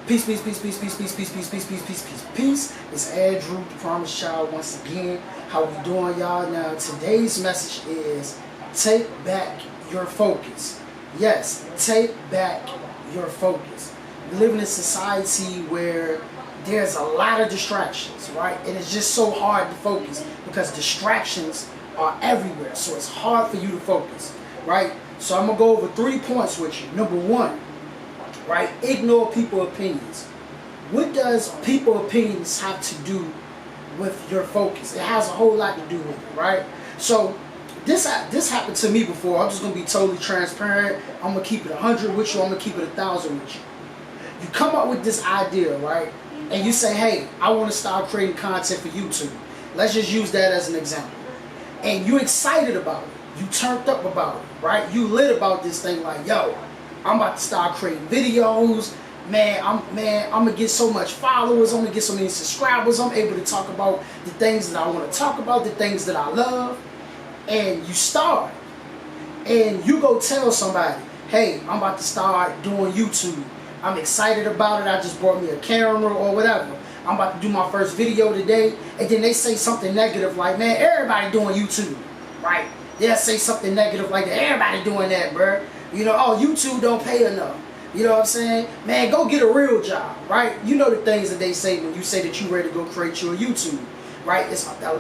Peace, peace, peace, peace, peace, peace, peace, peace, peace, peace, peace, peace, peace. It's Andrew, the Promised Child, once again. How we doing, y'all? Now, today's message is take back your focus. Yes, take back your focus. We live in a society where there's a lot of distractions, right? And it's just so hard to focus because distractions are everywhere. So it's hard for you to focus, right? So I'm going to go over 3 points with you. Number 1, right? Ignore people's opinions. What does people's opinions have to do with your focus? It has a whole lot to do with it, right? So this happened to me before. I'm just going to be totally transparent. I'm going to keep it 100 with you. I'm going to keep it 1,000 with you. You come up with this idea, right? And you say, hey, I want to start creating content for YouTube. Let's just use that as an example. And you're excited about it. You turned up about it, right? You lit about this thing like, yo, I'm about to start creating videos. Man, I'm gonna get so much followers. I'm gonna get so many subscribers. I'm able to talk about the things that I want to talk about, the things that I love. And you start, and you go tell somebody, hey, I'm about to start doing YouTube. I'm excited about it. I just bought me a camera or whatever. I'm about to do my first video today. And then they say something negative like, man, everybody doing YouTube, right? They'll say something negative like that. Everybody doing that, bro. You know, oh, YouTube don't pay enough. You know what I'm saying? Man, go get a real job, right? You know the things that they say when you say that you're ready to go create your YouTube, right?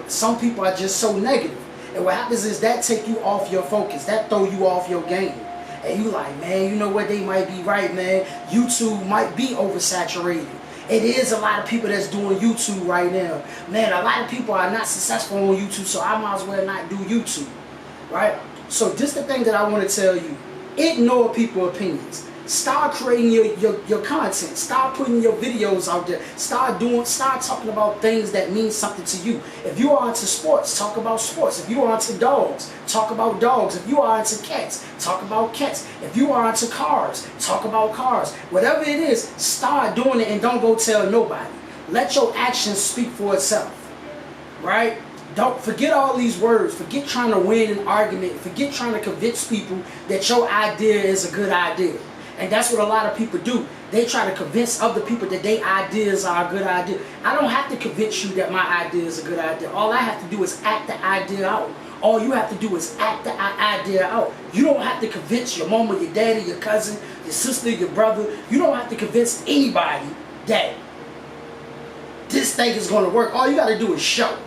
Some people are just so negative. And what happens is that take you off your focus. That throw you off your game. And you like, man, you know what? They might be right, man. YouTube might be oversaturated. It is a lot of people that's doing YouTube right now. Man, a lot of people are not successful on YouTube, so I might as well not do YouTube, right? So this is the thing that I want to tell you. Ignore people's opinions. Start creating your content. Start putting your videos out there. Start talking about things that mean something to you. If you are into sports, talk about sports. If you are into dogs, talk about dogs. If you are into cats, talk about cats. If you are into cars, talk about cars. Whatever it is, start doing it and don't go tell nobody. Let your actions speak for itself. Right? Don't forget all these words. Forget trying to win an argument. Forget trying to convince people that your idea is a good idea. And that's what a lot of people do. They try to convince other people that their ideas are a good idea. I don't have to convince you that my idea is a good idea. All I have to do is act the idea out. All you have to do is act the idea out. You don't have to convince your mama, your daddy, your cousin, your sister, your brother. You don't have to convince anybody that this thing is going to work. All you got to do is show.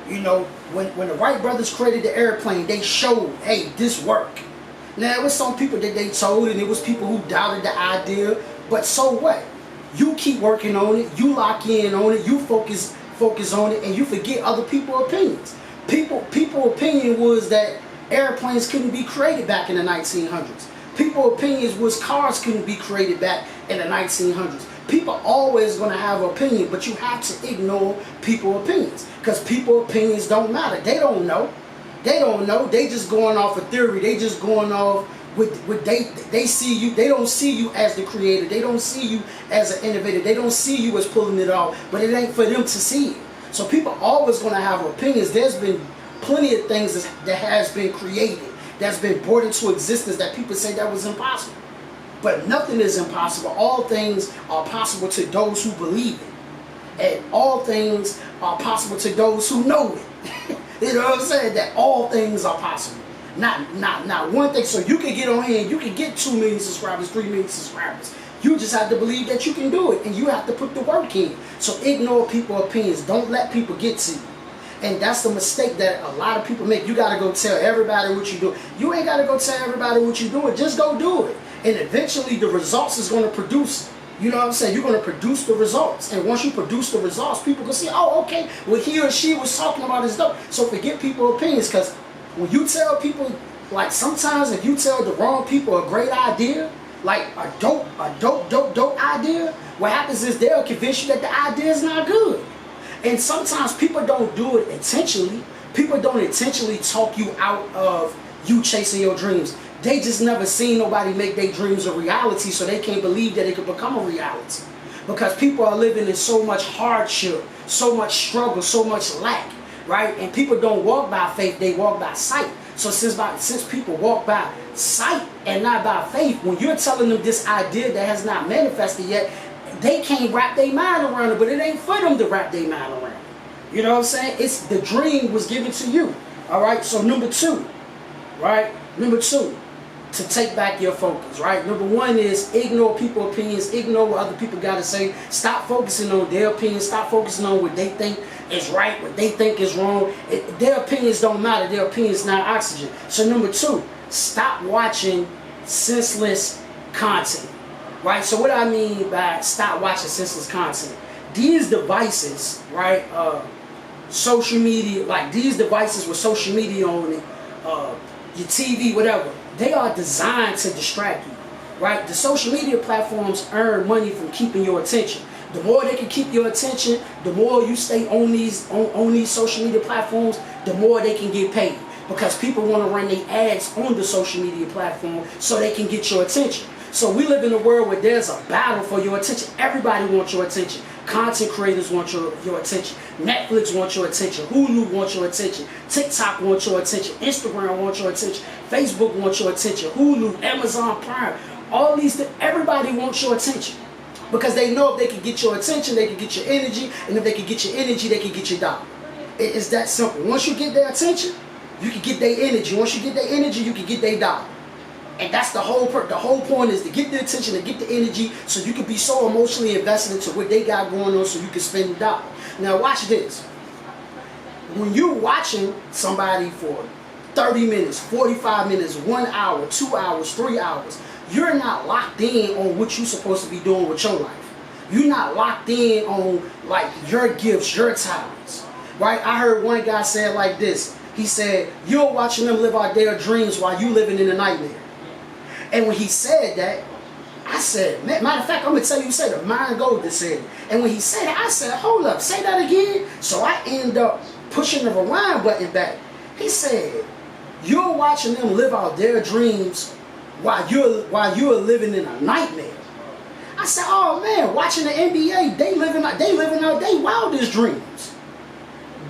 You know, when the Wright brothers created the airplane, they showed, hey, this worked. Now, it was some people that they told, and it was people who doubted the idea, but so what? You keep working on it, you lock in on it, you focus on it, and you forget other people's opinions. People's opinion was that airplanes couldn't be created back in the 1900s. People's opinions was cars couldn't be created back in the 1900s. People always going to have an opinion, but you have to ignore people's opinions, because people's opinions don't matter. They don't know. They don't know. They just going off a theory. They just going off with they see you. They don't see you as the creator. They don't see you as an innovator. They don't see you as pulling it off. But it ain't for them to see it. So people always going to have opinions. There's been plenty of things that has been created, that's been brought into existence that people say that was impossible. But nothing is impossible. All things are possible to those who believe it. And all things are possible to those who know it. You know what I'm saying? That all things are possible. Not one thing. So you can get on here and you can get 2 million subscribers, 3 million subscribers. You just have to believe that you can do it. And you have to put the work in. So ignore people's opinions. Don't let people get to you. And that's the mistake that a lot of people make. You got to go tell everybody what you do. You ain't got to go tell everybody what you're doing. Just go do it. And eventually the results is going to produce. You know what I'm saying? You're going to produce the results. And once you produce the results, people can see, oh, okay, what he or she was talking about is dope. So forget people's opinions, because when you tell people, like sometimes if you tell the wrong people a great idea, like a dope idea, what happens is they'll convince you that the idea is not good. And sometimes people don't do it intentionally. People don't intentionally talk you out of you chasing your dreams. They just never seen nobody make their dreams a reality, so they can't believe that it could become a reality. Because people are living in so much hardship, so much struggle, so much lack, right? And people don't walk by faith, they walk by sight. So since people walk by sight and not by faith, when you're telling them this idea that has not manifested yet, they can't wrap their mind around it, but it ain't for them to wrap their mind around it. You know what I'm saying? It's the dream was given to you. All right. So number two, right? Number two, to take back your focus, right? Number one is ignore people's opinions, ignore what other people got to say. Stop focusing on their opinions. Stop focusing on what they think is right, what they think is wrong. Their opinions don't matter. Their opinions not oxygen. So number two, stop watching senseless content, right? So what I mean by stop watching senseless content, these devices, right? Social media, like these devices with social media on it, your TV, whatever, they are designed to distract you, right? The social media platforms earn money from keeping your attention. The more they can keep your attention, the more you stay on these social media platforms, the more they can get paid. Because people want to run their ads on the social media platform so they can get your attention. So we live in a world where there's a battle for your attention. Everybody wants your attention. Content creators want your attention. Netflix wants your attention. Hulu wants your attention. TikTok wants your attention. Instagram wants your attention. Facebook wants your attention. Hulu, Amazon Prime, all these things, everybody wants your attention. Because they know if they can get your attention, they can get your energy. And if they can get your energy, they can get your dollar. It's that simple. Once you get their attention, you can get their energy. Once you get their energy, you can get their dollar. And that's the whole point is to get the attention, to get the energy, so you can be so emotionally invested into what they got going on so you can spend the dollar. Now watch this. When you're watching somebody for 30 minutes, 45 minutes, 1 hour, 2 hours, 3 hours, you're not locked in on what you're supposed to be doing with your life. You're not locked in on like your gifts, your talents. Right? I heard one guy say it like this. He said, you're watching them live out their dreams while you living in a nightmare. And when he said that, I said, matter of fact, I'm going to tell you, he said, the mind gold that said it. And when he said it, I said, hold up, say that again. So I end up pushing the rewind button back. He said, you're watching them live out their dreams while you're living in a nightmare. I said, oh man, watching the NBA, they living out their wildest dreams.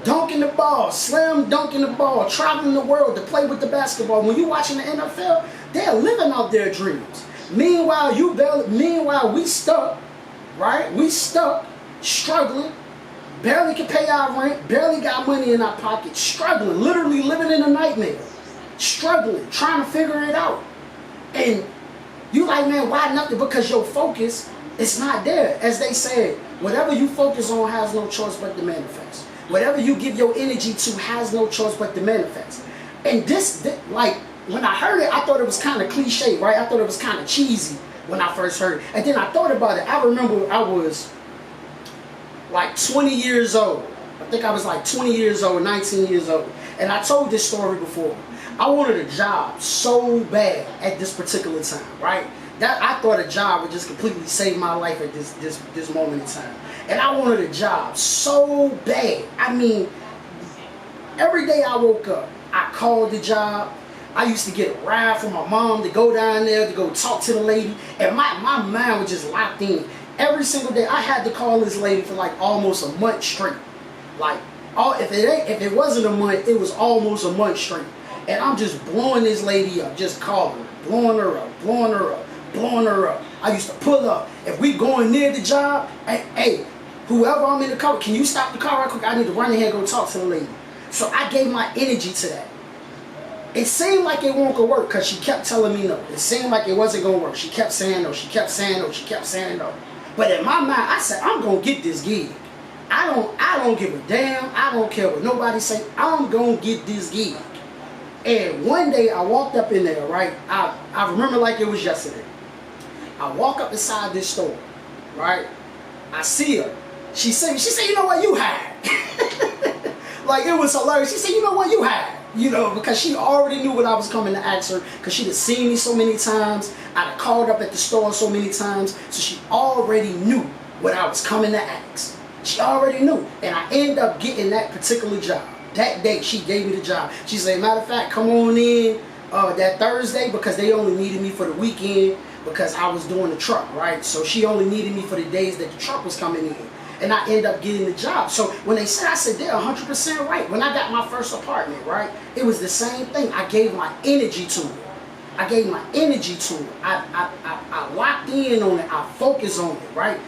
Dunking the ball, slam dunking the ball, traveling the world to play with the basketball. When you're watching the NFL, they're living out their dreams. Meanwhile, we stuck, right? We stuck, struggling, barely can pay our rent, barely got money in our pocket, struggling, literally living in a nightmare, struggling, trying to figure it out. And you like, man, why nothing? Because your focus is not there. As they said, whatever you focus on has no choice but to manifest. Whatever you give your energy to has no choice but to manifest. And this, like, when I heard it, I thought it was kind of cliche, right? I thought it was kind of cheesy when I first heard it. And then I thought about it. I remember I was like 20 years old. I think I was like 20 years old, 19 years old. And I told this story before. I wanted a job so bad at this particular time, right? That I thought a job would just completely save my life at this moment in time. And I wanted a job so bad. I mean, every day I woke up, I called the job. I used to get a ride from my mom to go down there to go talk to the lady. And my mind was just locked in. Every single day, I had to call this lady for like almost a month straight. Like, if it wasn't a month, it was almost a month straight. And I'm just blowing this lady up, just calling her, blowing her up, blowing her up, blowing her up. I used to pull up. If we going near the job, hey, whoever I'm in the car, can you stop the car right quick? I need to run in here and go talk to the lady. So I gave my energy to that. It seemed like it won't go work because she kept telling me no. It seemed like it wasn't going to work. She kept saying no. She kept saying no. She kept saying no. But in my mind, I said, I'm going to get this gig. I don't give a damn. I don't care what nobody say. I'm going to get this gig. And one day I walked up in there, right? I remember like it was yesterday. I walk up inside this store, right? I see her. She said, you know what, you hired. Like, it was hilarious. She said, you know what, you hired. You know, because she already knew what I was coming to ask her, because she'd have seen me so many times. I'd have called up at the store so many times. So she already knew what I was coming to ask. She already knew. And I ended up getting that particular job. That day, she gave me the job. She said, matter of fact, come on in that Thursday, because they only needed me for the weekend because I was doing the truck, right? So she only needed me for the days that the truck was coming in. And I ended up getting the job. So when they said, I said, they're 100% right. When I got my first apartment, right, it was the same thing. I gave my energy to it. I gave my energy to it. I locked in on it. I focus on it, right?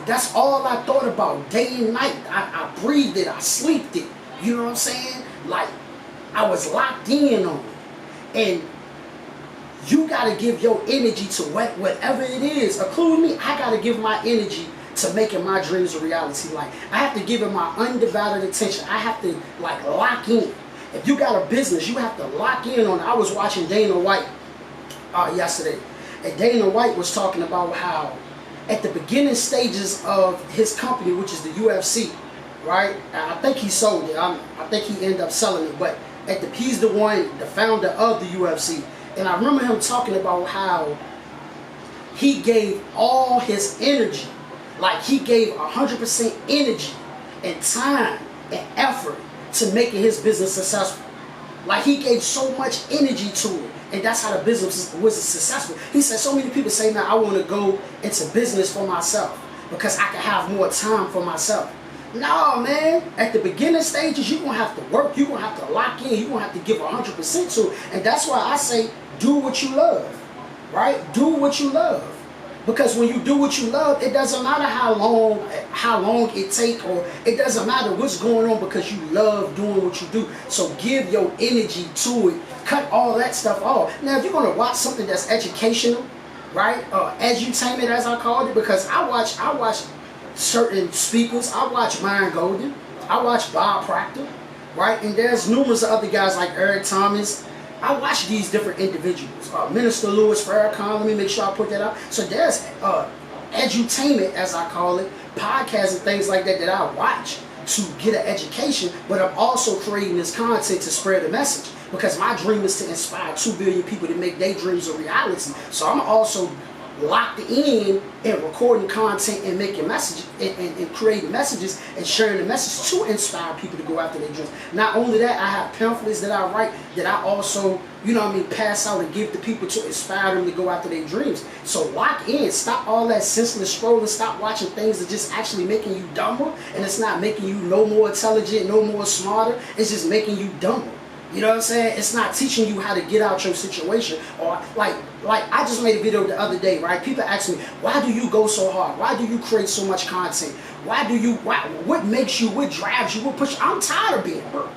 That's all I thought about day and night. I breathed it. I slept it. You know what I'm saying? Like, I was locked in on it. And you got to give your energy to whatever it is. Including me, I got to give my energy to making my dreams a reality. Like, I have to give it my undivided attention. I have to, like, lock in. If you got a business, you have to lock in on it. I was watching Dana White yesterday. And Dana White was talking about how at the beginning stages of his company, which is the UFC, right? I think he sold it. I think he ended up selling it. But he's the one, the founder of the UFC. And I remember him talking about how he gave all his energy. Like, he gave 100% energy and time and effort to making his business successful. Like, he gave so much energy to it. And that's how the business was successful. He said, so many people say, now I want to go into business for myself because I can have more time for myself. No, man. At the beginning stages, you're going to have to work. You're going to have to lock in. You're going to have to give 100% to it. And that's why I say, do what you love. Right? Do what you love. Because when you do what you love, it doesn't matter how long it takes, or it doesn't matter what's going on, because you love doing what you do. So give your energy to it. Cut all that stuff off. Now, if you're going to watch something that's educational, right, edutainment as I called it, because I watch certain speakers. I watch Myron Golden. I watch Bob Proctor, right, and there's numerous other guys like Eric Thomas. I watch these different individuals. Minister Louis Farrakhan, let me make sure I put that out. So there's edutainment, as I call it, podcasts and things like that I watch to get an education, but I'm also creating this content to spread a message, because my dream is to inspire 2 billion people to make their dreams a reality. So I'm also locked in and recording content and making messages and creating messages and sharing the message to inspire people to go after their dreams. Not only that, I have pamphlets that I write that I also, pass out and give to people to inspire them to go after their dreams. So lock in. Stop all that senseless scrolling. Stop watching things that just actually making you dumber, and it's not making you no more intelligent, no more smarter. It's just making you dumber. You know what I'm saying? It's not teaching you how to get out your situation. Or like I just made a video the other day, right? People ask me, why do you go so hard? Why do you create so much content? What makes you, what drives you, what pushes? I'm tired of being broke.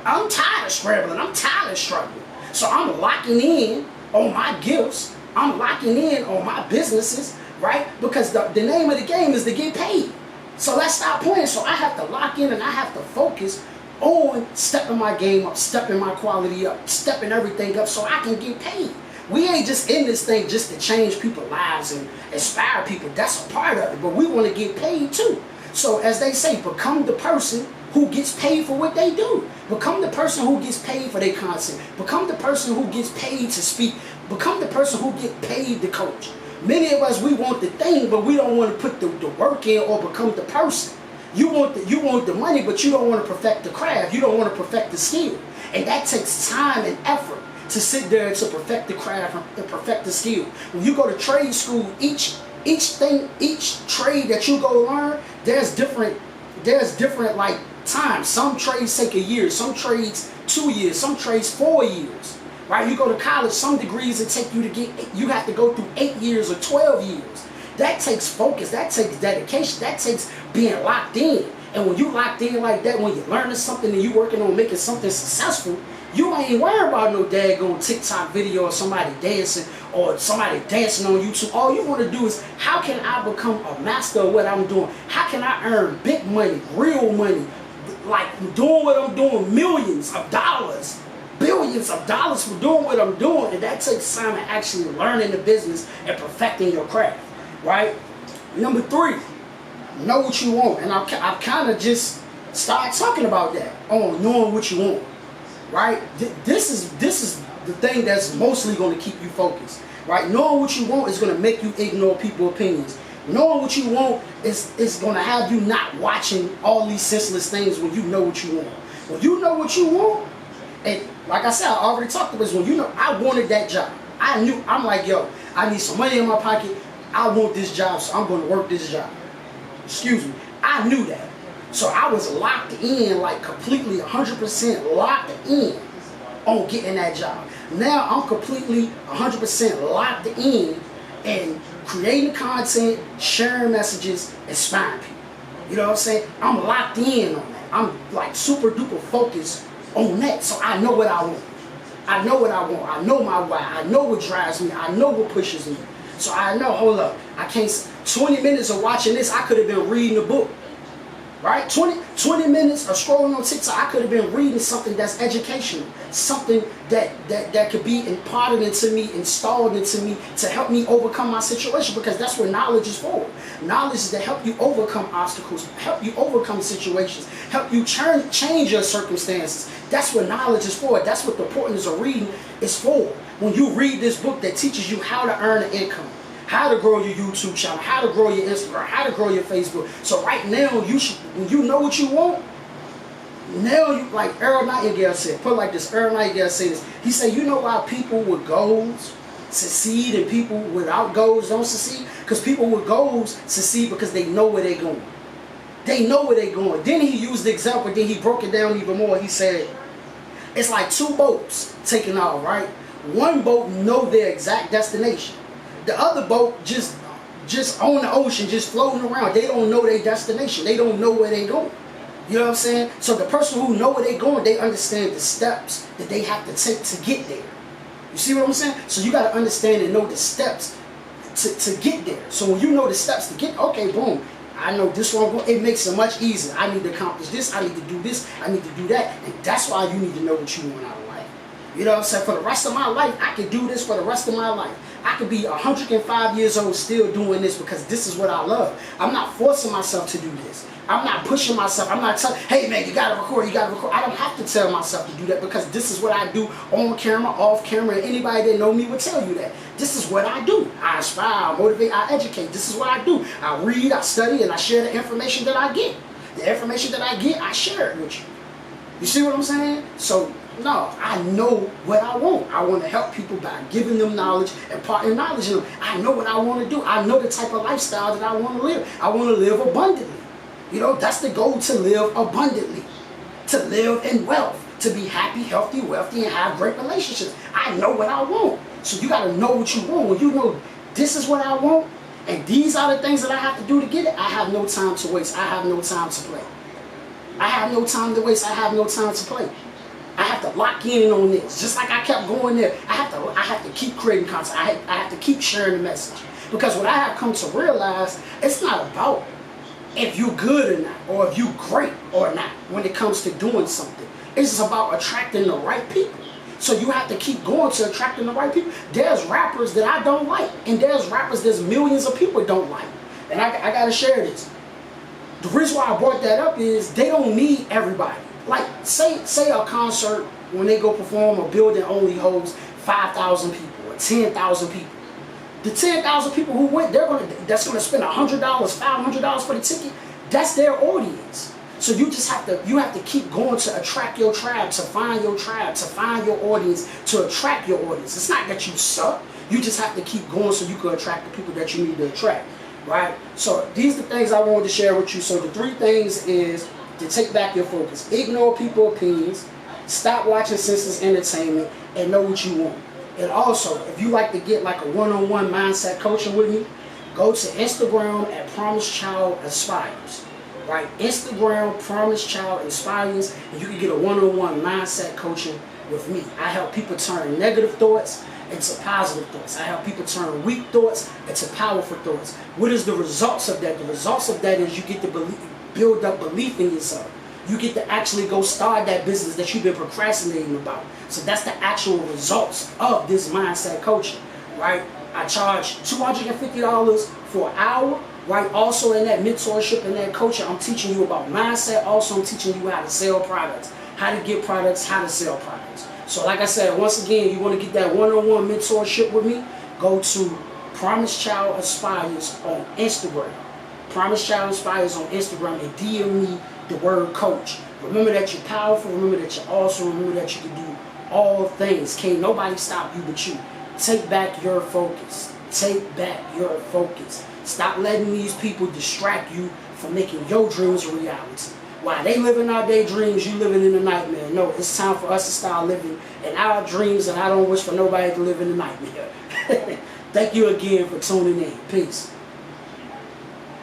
I'm tired of scrambling. I'm tired of struggling. So I'm locking in on my gifts. I'm locking in on my businesses, right? Because the name of the game is to get paid. So let's stop playing. So I have to lock in and I have to focus on stepping my game up, stepping my quality up, stepping everything up so I can get paid. We ain't just in this thing just to change people's lives and inspire people. That's a part of it, but we want to get paid too. So as they say, become the person who gets paid for what they do. Become the person who gets paid for their content. Become the person who gets paid to speak. Become the person who gets paid to coach. Many of us, we want the thing, but we don't want to put the work in or become the person. You want the money, but you don't want to perfect the craft. You don't want to perfect the skill. And that takes time and effort to sit there to perfect the craft and perfect the skill. When you go to trade school, each trade that you go learn, there's different like times. Some trades take a year, some trades 2 years, some trades 4 years. Right? You go to college, some degrees it take you have to go through 8 years or 12 years. That takes focus, that takes dedication, that takes being locked in. And when you locked in like that, when you're learning something and you working on making something successful, you ain't worried about no daggone TikTok video or somebody dancing on YouTube. All you want to do is, how can I become a master of what I'm doing? How can I earn big money, real money, like doing what I'm doing, millions of dollars, billions of dollars for doing what I'm doing? And that takes time and actually learning the business and perfecting your craft. Right? Number 3, know what you want. And I've kind of just started talking about that, on knowing what you want. Right? This is the thing that's mostly going to keep you focused. Right? Knowing what you want is going to make you ignore people's opinions. Knowing what you want is going to have you not watching all these senseless things when you know what you want. When you know what you want, and like I said, I already talked about this, when you know, I wanted that job. I'm like, yo, I need some money in my pocket. I want this job, so I'm going to work this job. Excuse me. I knew that. So I was locked in, like completely 100% locked in on getting that job. Now I'm completely 100% locked in and creating content, sharing messages, inspiring people. You know what I'm saying? I'm locked in on that. I'm like super duper focused on that. So I know what I want. I know what I want. I know my why. I know what drives me. I know what pushes me. So I know, hold up, I can't, 20 minutes of watching this, I could have been reading a book. Right? 20 minutes of scrolling on TikTok, I could have been reading something that's educational, something that could be imparted into me, installed into me to help me overcome my situation, because that's what knowledge is for. Knowledge is to help you overcome obstacles, help you overcome situations, help you change your circumstances. That's what knowledge is for. That's what the importance of reading is for. When you read this book that teaches you how to earn an income, how to grow your YouTube channel, how to grow your Instagram, how to grow your Facebook. So right now, you should, when you know what you want, now you, like Earl Nightingale said, put it like this, Earl Nightingale said this, he said, you know why people with goals succeed and people without goals don't succeed? Because people with goals succeed because they know where they're going. They know where they're going. Then he used the example, then he broke it down even more. He said, it's like two boats taking off, right? One boat know their exact destination. The other boat just on the ocean, just floating around. They don't know their destination. They don't know where they're going. You know what I'm saying? So the person who know where they're going, they understand the steps that they have to take to get there. You see what I'm saying? So you got to understand and know the steps to get there. So when you know the steps to get, okay, boom, I know this one, it makes it much easier. I need to accomplish this. I need to do this. I need to do that. And that's why you need to know what you want out of life. You know what I'm saying? For the rest of my life, I can do this for the rest of my life. I could be 105 years old still doing this because this is what I love. I'm not forcing myself to do this. I'm not pushing myself. I'm not telling, hey man, you gotta record, you gotta record. I don't have to tell myself to do that because this is what I do on camera, off camera, and anybody that know me will tell you that. This is what I do. I inspire, I motivate, I educate. This is what I do. I read, I study, and I share the information that I get. The information that I get, I share it with you. You see what I'm saying? So, no, I know what I want. I want to help people by giving them knowledge and imparting knowledge in them. I know what I want to do. I know the type of lifestyle that I want to live. I want to live abundantly. You know, that's the goal, to live abundantly, to live in wealth, to be happy, healthy, wealthy, and have great relationships. I know what I want. So you got to know what you want. When you know this is what I want, and these are the things that I have to do to get it, I have no time to waste. I have no time to play. I have no time to waste. I have no time to play. I have to lock in on this. Just like I kept going there, I have to keep creating content. I have to keep sharing the message. Because what I have come to realize, it's not about if you're good or not, or if you're great or not when it comes to doing something. It's just about attracting the right people. So you have to keep going to attracting the right people. There's rappers that I don't like, and there's millions of people don't like. And I gotta share this. The reason why I brought that up is they don't need everybody. Like, say a concert, when they go perform, a building only holds 5,000 people or 10,000 people. The 10,000 people who went, that's gonna spend $100, $500 for the ticket. That's their audience. So you have to keep going to attract your tribe, to find your tribe, to find your audience, to attract your audience. It's not that you suck. You just have to keep going so you can attract the people that you need to attract, right? So these are the things I wanted to share with you. So the 3 things is to take back your focus. Ignore people's opinions. Stop watching senseless entertainment and know what you want. And also, if you like to get like a one-on-one mindset coaching with me, go to Instagram at Promise Child Inspires. Right? Instagram, Promise Child Inspires, and you can get a one-on-one mindset coaching with me. I help people turn negative thoughts into positive thoughts. I help people turn weak thoughts into powerful thoughts. What is the results of that? The results of that is you get to build up belief in yourself. You get to actually go start that business that you've been procrastinating about. So that's the actual results of this mindset coaching, right? I charge $250 for an hour, right? Also in that mentorship and that coaching, I'm teaching you about mindset. Also, I'm teaching you how to sell products, how to get products, how to sell products. So like I said, once again, you want to get that one-on-one mentorship with me, go to Promise Child Inspires on Instagram. Promise Child Inspires on Instagram and DM me the word coach. Remember that you're powerful. Remember that you're awesome. Remember that you can do all things. Can't nobody stop you but you. Take back your focus. Take back your focus. Stop letting these people distract you from making your dreams a reality. While they living out their dreams, you living in a nightmare. No, it's time for us to start living in our dreams, and I don't wish for nobody to live in a nightmare. Thank you again for tuning in. Peace.